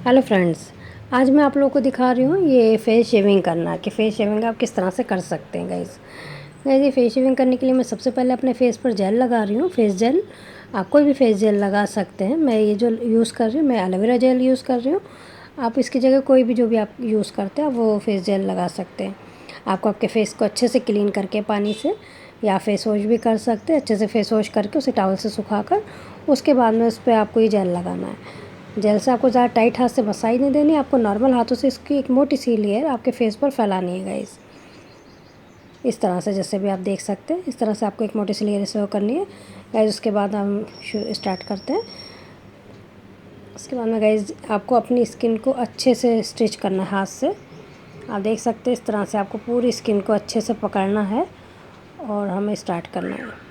Hello friends. आज मैं आप लोगों को दिखा रही हूँ ये फेस शेविंग करना कि फेस शेविंग आप किस तरह से कर सकते हैं गाइस। ये फेस शेविंग करने के लिए मैं सबसे पहले अपने फेस पर जेल लगा रही हूँ। फेस जेल आप कोई भी फेस जेल लगा सकते हैं। मैं ये जो यूज़ कर रही हूँ मैं एलोवेरा जेल यूज़ कर रही हूँ। आप इसकी जगह कोई भी जो भी आप यूज़ करते हैं वो फेस जेल लगा सकते हैं। आपको आपके फेस को अच्छे से क्लीन करके पानी से या फेस वॉश भी कर सकते हैं। अच्छे से फेस वॉश करके उसे टॉवल से सुखाकर उसके बाद में उस पर आपको ये जेल लगाना है। जेल से आपको ज़्यादा टाइट हाथ से मसाज नहीं देनी, आपको नॉर्मल हाथों से इसकी एक मोटी सी लेयर आपके फेस पर फैलानी है गाइस। इस तरह से जैसे भी आप देख सकते हैं इस तरह से आपको एक मोटी सी लेयर इसे करनी है गाइस। उसके बाद हम स्टार्ट करते हैं। उसके बाद में गाइस आपको अपनी स्किन को अच्छे से स्ट्रेच करना है हाथ से। आप देख सकते हैं इस तरह से आपको पूरी स्किन को अच्छे से पकड़ना है और हमें स्टार्ट करना है।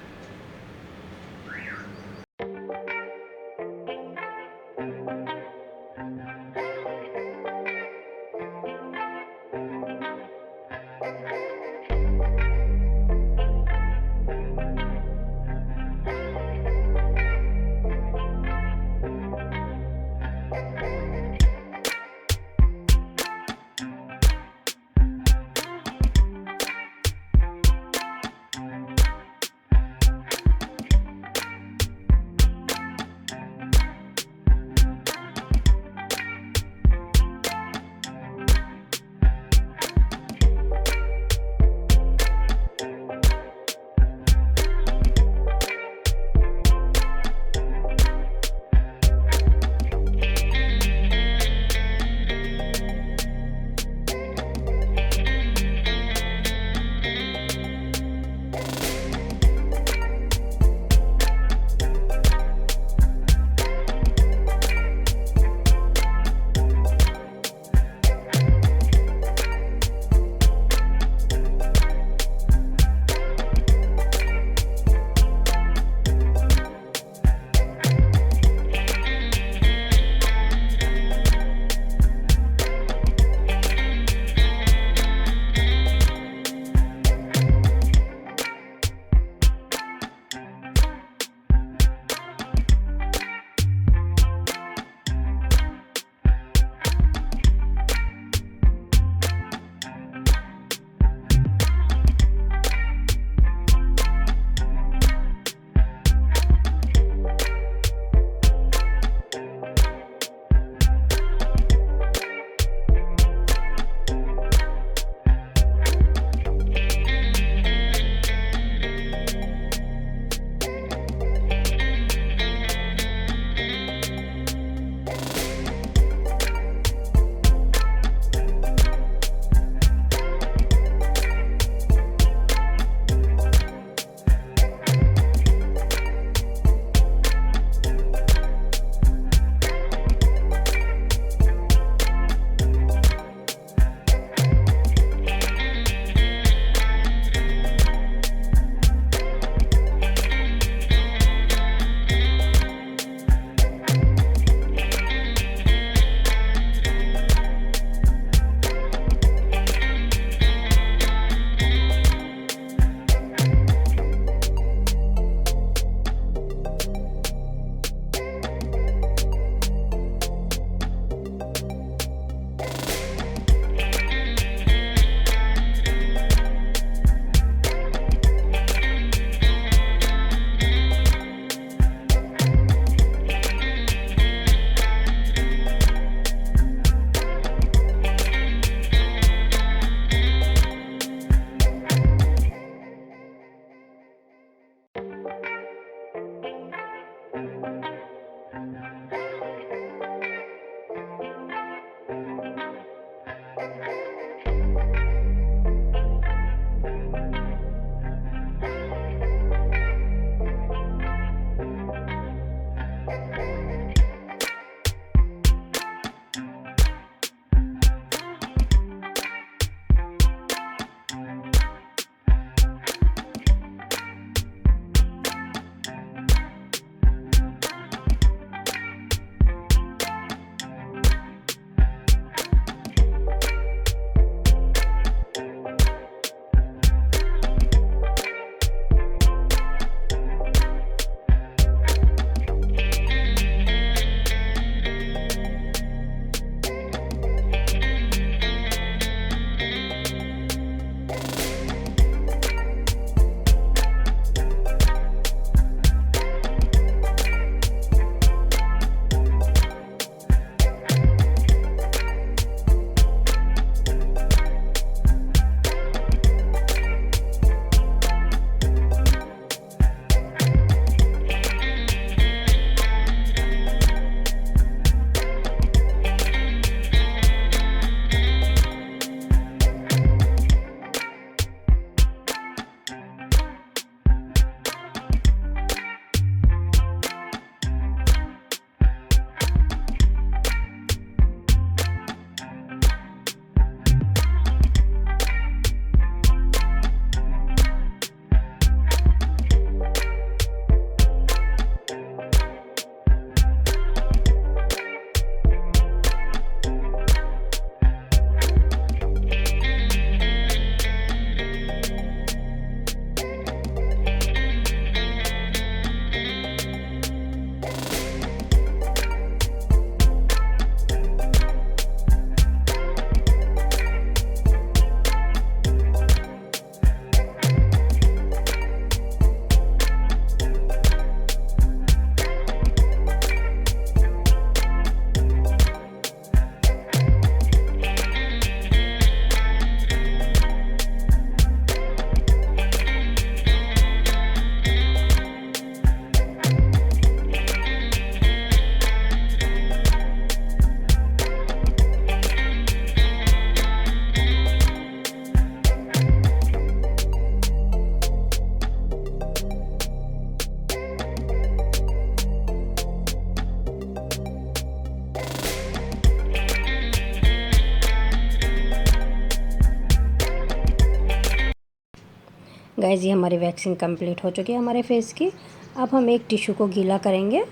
गाइस ये हमारी वैक्सिंग कंप्लीट हो चुकी है हमारे फेस की। अब हम एक टिश्यू को गीला करेंगे,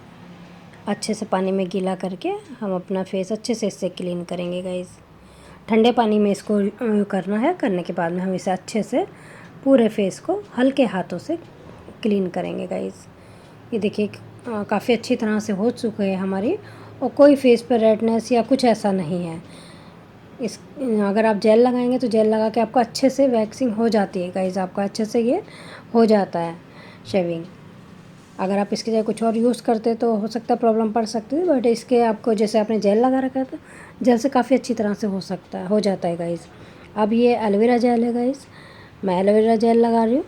अच्छे से पानी में गीला करके हम अपना फेस अच्छे से इससे क्लीन करेंगे गाइस। ठंडे पानी में इसको करना है। करने के बाद में हम इसे अच्छे से पूरे फेस को हल्के हाथों से क्लीन करेंगे गाइस। ये देखिए काफ़ी अच्छी तरह से हो चुके हैं हमारी, और कोई फेस पर रेडनेस या कुछ ऐसा नहीं है। इस अगर आप जेल लगाएंगे तो जेल लगा के आपको अच्छे से वैक्सिंग हो जाती है गाइस, आपका अच्छे से ये हो जाता है शेविंग। अगर आप इसके जगह कुछ और यूज़ करते तो हो सकता है प्रॉब्लम पड़ सकती है, बट इसके आपको जैसे आपने जेल लगा रखा था, जेल से काफ़ी अच्छी तरह से हो जाता है गाइस। अब ये एलोवेरा जेल है गाइस, मैं एलोवेरा जेल लगा रही हूँ।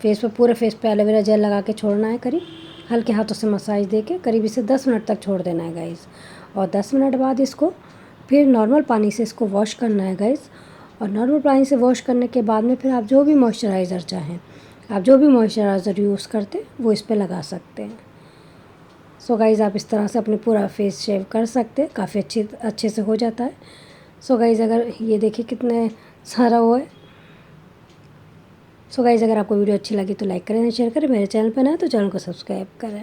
फेस पे पूरे फेस पे एलोवेरा जेल लगा के छोड़ना है, करीब हल्के हाथों से मसाज दे के करीब इसे 10 मिनट तक छोड़ देना है गाइस। और 10 मिनट बाद इसको फिर नॉर्मल पानी से इसको वॉश करना है गाइस। और नॉर्मल पानी से वॉश करने के बाद में फिर आप जो भी मॉइस्चराइज़र चाहें, आप जो भी मॉइस्चराइज़र यूज़ करते वो इस पर लगा सकते हैं। सो गाइज़ आप इस तरह से अपने पूरा फेस शेव कर सकते हैं, काफ़ी अच्छे से हो जाता है। सो गाइज़ अगर ये देखिए कितने सारा वो है। सो गाइज़ अगर आपको वीडियो अच्छी लगी तो लाइक करें, शेयर करें। मेरे चैनल पर ना है तो चैनल को सब्सक्राइब करें।